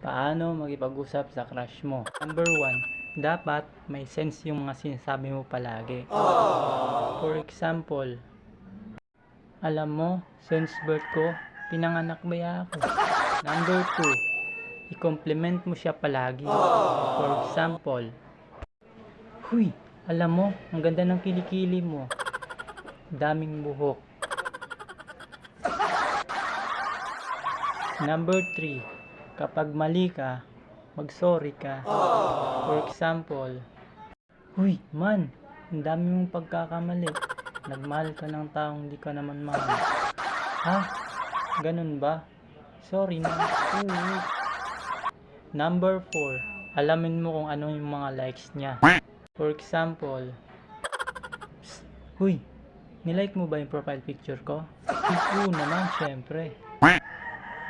Paano makipag-usap sa crush mo? Number 1, dapat may sense yung mga sinasabi mo palagi. For example, alam mo, since birth ko, pinanganak ba ako? Number 2, i-compliment mo siya palagi. For example, huy, alam mo, ang ganda ng kilikili mo. Daming buhok. Number 3, kapag mali ka, mag-sorry ka. For example, huy, man, ang dami mong pagkakamali. Nagmahal ka ng taong di ka naman mahal. Ha? Ganun ba? Sorry na. Oo. Number 4, alamin mo kung ano yung mga likes niya. For example, psst, huy, nilike mo ba yung profile picture ko? Oo naman, syempre.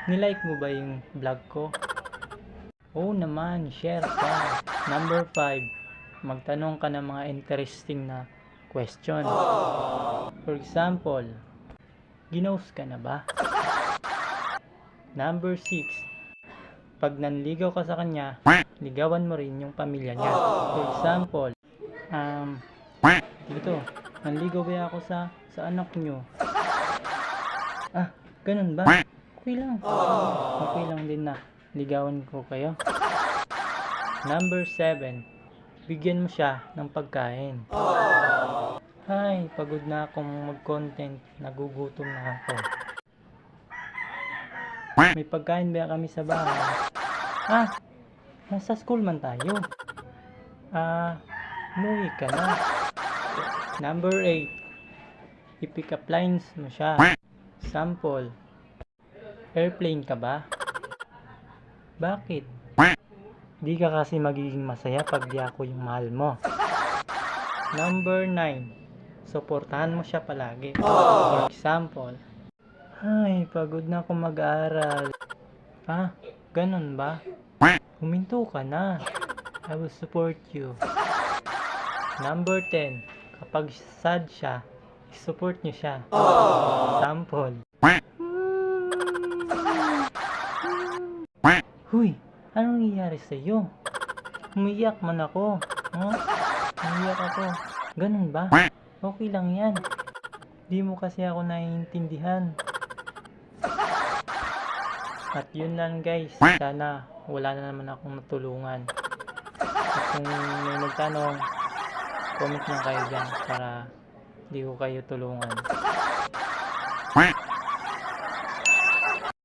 Nilike mo ba yung vlog ko? Oo naman, share ka. Number 5, magtanong ka ng mga interesting na question. For example, ginost ka na ba? Number 6, pag nanligaw ka sa kanya, ligawan mo rin yung pamilya niya. For example, dito, nanligaw ba ako sa anak nyo? Ah, ganun ba? Okay lang. Okay lang din na ligawan ko kayo. Number 7, bigyan mo siya ng pagkain. Ay, pagod na akong mag-content. Nagugutom na ako. May pagkain ba kami sa bahay? Nasa school man tayo. Umuwi ka na. Number 8, i-pick up lines mo siya. Sample, airplane ka ba? Bakit? Di ka kasi magiging masaya pag di ako yung mahal mo. Number 9, suportahan mo siya palagi. For example, ay, pagod na akong mag-aaral. Ganun ba? Huminto ka na. I will support you. Number 10, kapag sad siya, support niyo siya. Example, huy, anong nangyayari sa'yo? Umiyak man ako. Umiyak ako. Ganun ba? Okay lang yan. Di mo kasi ako naiintindihan. At yun lang guys. Sana wala na naman akong natulungan. At kung may magtanong, comment lang kayo dyan para di ko kayo tulungan.